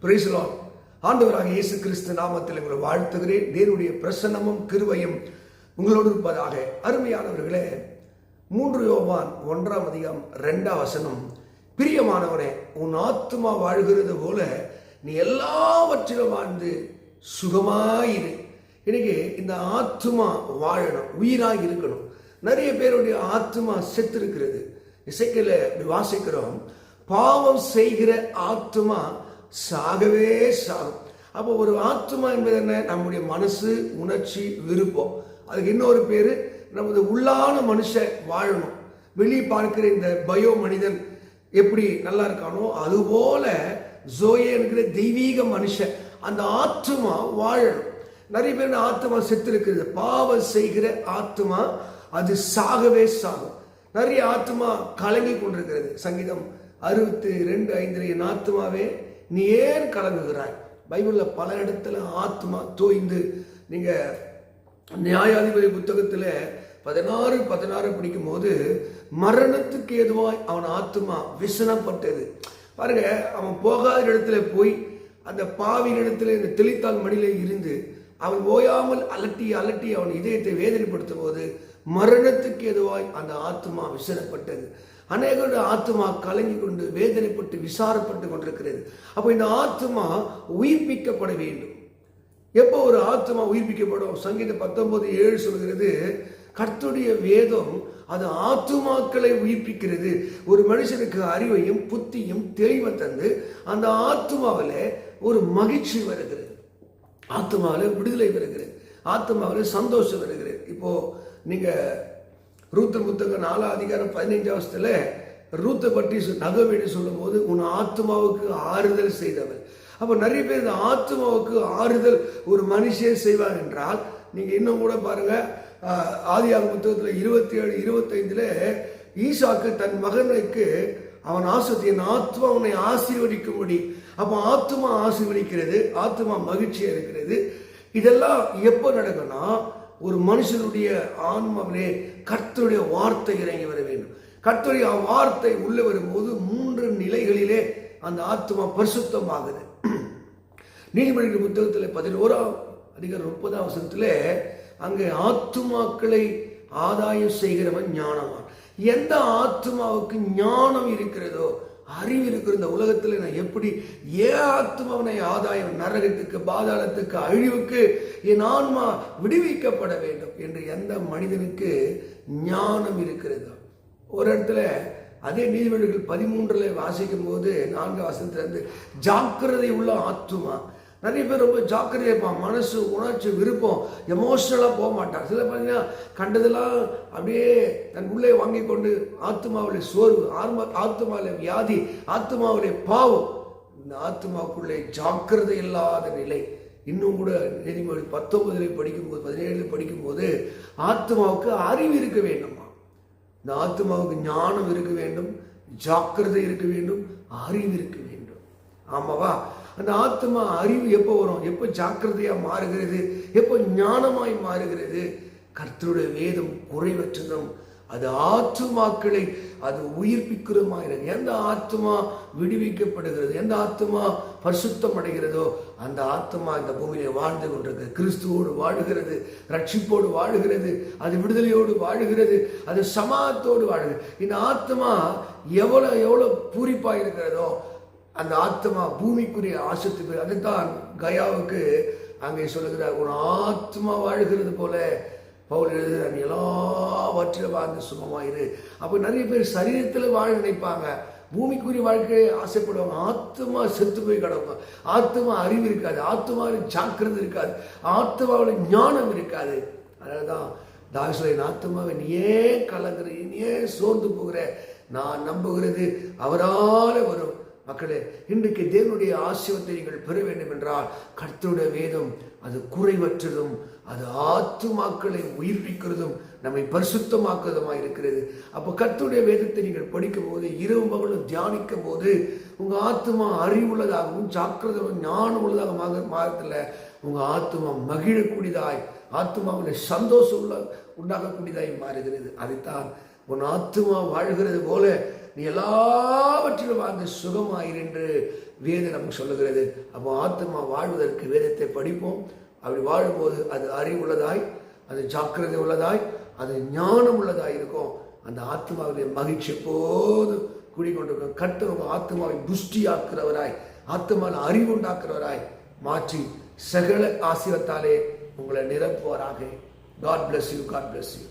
Praise the Lord. ஆண்டவராக இயேசு கிறிஸ்து நாமத்தில் உங்களை வாழ்த்துகிறேன். தேவனுடைய பிரசன்னமும் கிருபையும் உங்களோடு இருப்பதாக. அருமையானவர்களே, 3 யோவான் 1:2 பிரியமானவனே, உன் ஆத்துமா வாழ்கிறது போல நீ எல்லாவற்றிலும் வாழ்ந்து சுகமாயிரு. இன்னைக்கு இந்த ஆத்துமா வாழணும், உயிராக இருக்கணும். நிறைய பேருடைய ஆத்துமா செத்து இருக்கிறது. இசைக்கில வாசிக்கிறோம், பாவம் செய்கிற ஆத்துமா சாகவே சாகும். அப்போ ஒரு ஆத்துமா என்பது என்ன? நம்முடைய மனசு, உணர்ச்சி, விருப்பம். அதுக்கு இன்னொரு பேரு நமது உள்ளான மனுஷன் வாழணும். வெளியே பார்க்கிற இந்த பயோ மனிதன் எப்படி நல்லா இருக்கானோ அதுபோல ஜோயே என்கிற தெய்வீக மனுஷன், அந்த ஆத்துமா வாழணும். நிறைய பேர் ஆத்துமா செத்து இருக்கிறது. பாவம் செய்கிற ஆத்துமா அது சாகவே சாகும். நிறைய ஆத்துமா கலங்கி கொண்டிருக்கிறது. சங்கீதம் 62:5 என் ஆத்துமாவே நீ ஏன் கலங்குகிறாய்? பைபிள்ல பல இடத்துல ஆத்மா தோய்ந்து, நீங்க நியாயாதிபதி புத்தகத்துல 16 படிக்கும் போது மரணத்துக்கு ஏதுவாய் அவன் ஆத்மா விசனப்பட்டது. பாருங்க, அவன் போகாத இடத்துல போய் அந்த பாவின் இடத்துல இந்த தெளித்தால் மடியில இருந்து அவன் ஓயாமல் அலட்டி அவன் இதயத்தை வேதனைப்படுத்தும் போது மரணத்துக்கு எதுவாய் அந்த ஆத்மா விசனப்பட்டது. அநேகருடைய ஆத்மா கலங்கி கொண்டு வேதனைப்பட்டு விசாரப்பட்டு கொண்டிருக்கிறது. அப்போ இந்த ஆத்மா உயிர்ப்பிக்கப்பட வேண்டும். எப்போ ஒரு ஆத்மா உயிர்ப்பிக்கப்படும்? சங்கீதம் 19:7 சொல்கிறது, கர்த்தருடைய வேதம் அது ஆத்துமாக்களை உயிர்ப்பிக்கிறது. ஒரு மனுஷனுக்கு அறிவையும் புத்தியும் தெளிவை தந்து அந்த ஆத்மாவில ஒரு மகிழ்ச்சி வருகிறது, ஆத்மாவில் விடுதலை வருகிறது, ஆத்மாவில் சந்தோஷம் வருகிறது. இப்போ நீங்க ரூத் புத்தகம் 4:15 ரூத்தை பற்றி நகவேடி சொல்லும் போது உன் ஆத்மாவுக்கு ஆறுதல் செய்தவர். அப்போ நிறைய பேர் இந்த ஆத்மாவுக்கு ஆறுதல் ஒரு மனுஷன் செய்வார் என்றால், நீங்க இன்னும் கூட பாருங்க, ஆதியாகமம் புத்தகத்தில் 27:25 ஈசாக்கு தன் மகனுக்கு அவன் என் ஆத்மா உன்னை ஆசீர்வதிக்கும்படி. அப்போ ஆத்மா ஆசீர்வதிக்கிறது, ஆத்மா மகிழ்ச்சியா இருக்கிறது. இதெல்லாம் எப்போ நடக்கும்னா, ஒரு மனுஷனுடைய ஆன்மாவிலே கர்த்தருடைய வார்த்தை இறங்கி வர வேண்டும். கர்த்தருடைய வார்த்தை உள்ள வரும்போது 3 நிலைகளிலே அந்த ஆத்மா பரிசுத்தமாகுது. நீதிமொழிகள் புத்தகத்தில் 11:30 அங்கே ஆத்துமாக்களை ஆதாயம் செய்கிறவன் ஞானவான். எந்த ஆத்மாவுக்கு ஞானம் இருக்கிறதோ, அறிவு இருக்கிற இந்த உலகத்தில் நான் எப்படி ஏன் ஆத்மாவனை ஆதாயம், நரகத்துக்கு, பாதாளத்துக்கு, அழிவுக்கு என் ஆன்மா விடுவிக்கப்பட வேண்டும் என்று எந்த மனிதனுக்கு ஞானம் இருக்கிறது? ஒரு இடத்துல அதே நீதிமொழிகள் 13 வாசிக்கும் போது 4 ஜாக்கிரதை உள்ள ஆத்மா. நிறைய பேர் ரொம்ப ஜாக்கிரதையா இருப்பான். மனசு, உணர்ச்சி, விருப்பம், எமோஷனலா போக மாட்டான். சில பார்த்தீங்கன்னா கண்டதெல்லாம் அப்படியே தன் உள்ளே வாங்கி கொண்டு ஆத்மாவிலே சோர்வு, ஆத்மாவிலே வியாதி, ஆத்மாவிலே பாவம், இந்த ஆத்மாவுக்குள்ளே ஜாக்கிரதை இல்லாத நிலை. இன்னும் கூட நீதிமொழி 19 படிக்கும்போது 17 படிக்கும்போது ஆத்மாவுக்கு அறிவு இருக்க வேண்டுமா? இந்த ஆத்மாவுக்கு ஞானம் இருக்க வேண்டும், ஜாக்கிரதை இருக்க வேண்டும், அறிவு இருக்க வேண்டும். ஆமாவா? அந்த ஆத்மா அறிவு எப்போ வரும்? எப்போ ஜாக்கிரதையா மாறுகிறது? எப்போ ஞானமாய் மாறுகிறது? கர்த்தருடைய வேதம் குறைவற்றதும் அது ஆத்துமாக்களை அது உயிர்ப்பிக்கிறதுமாகிறது. எந்த ஆத்மா விடுவிக்கப்படுகிறது, எந்த ஆத்மா பரிசுத்தம் அடைகிறதோ அந்த ஆத்மா இந்த பூமியிலே வாழ்ந்து கொண்டிருக்கிறது. கிறிஸ்துவோடு வாழுகிறது, ரட்சிப்போடு வாழுகிறது, அது விடுதலையோடு வாழுகிறது, அது சமாதத்தோடு வாழுகிறது. இந்த ஆத்மா எவ்வளவு பூரிப்பா இருக்கிறதோ அந்த ஆத்மா பூமிக்குரிய ஆசத்துக்கு. அதுதான் கயாவுக்கு அங்கே சொல்லுகிறார், ஒரு ஆத்மா வாழ்கிறது போல பவுல் எழுதுகிறார், எல்லாவற்றிலும் வாழ்ந்து சுகமாயிரு. அப்போ நிறைய பேர் சரீரத்தில் வாழ நினைப்பாங்க, பூமிக்குரிய வாழ்க்கையை ஆசைப்படுவாங்க. ஆத்மா செத்து போய் கிடக்கும். ஆத்மா அறிவு இருக்காது, ஆத்மாவில் ஜாக்கிரதை இருக்காது, ஆத்மாவில் ஞானம் இருக்காது. அதனாலதான் தாவீது ஆத்மாவை நீ ஏன் கலங்குற, நீ ஏன் சோர்ந்து போகிற? நான் நம்புகிறது அவரால வரும். மக்களே, இன்றைக்கு தேவனுடைய ஆசீர்வாதத்தை நீங்கள் பெற வேண்டும் என்றால் கர்த்தருடைய வேதம் அது குறைவற்றதும் அது ஆத்துமாக்களை உயிர்ப்பிக்கிறதும் நம்மை பரிசுத்தமாக்குவதுமாக இருக்கிறது. அப்போ கர்த்தருடைய வேதத்தை நீங்கள் படிக்கும் போது, இரவு பகலும் தியானிக்கும் போது உங்க ஆத்மா அறிவுள்ளதாகவும் ஜாக்கிரதையும் ஞானம் உள்ளதாக மாறத்துல உங்க ஆத்மா மகிழக்கூடியதாய், ஆத்மாவுடைய சந்தோஷம் உண்டாகக்கூடியதாய் மாறுகிறது. அதைத்தான் உன் ஆத்மா வாழ்கிறது போல நீ எல்லாவற்றிலும் வாழ்ந்து சுகமாயிரு என்று வேதம் நமக்கு சொல்லுகிறது. அப்போ ஆத்மா வாழ்வதற்கு வேதத்தை படிப்போம். அப்படி வாழும்போது அது அறிவுள்ளதாய், அது ஜாக்கிரதை உள்ளதாய், அது ஞானம் உள்ளதாய் இருக்கும். அந்த ஆத்மாவுடைய மகிழ்ச்சி போது கூடிக்கொண்டிருக்கும். கர்த்தர் உங்கள் ஆத்மாவை புஷ்டியாக்குறவராய், ஆத்மாவில் அறிவுண்டாக்குறவராய் மாற்றி சகல ஆசீர்வாதத்தாலே உங்களை நிரப்புவாராக. God bless you. God bless you.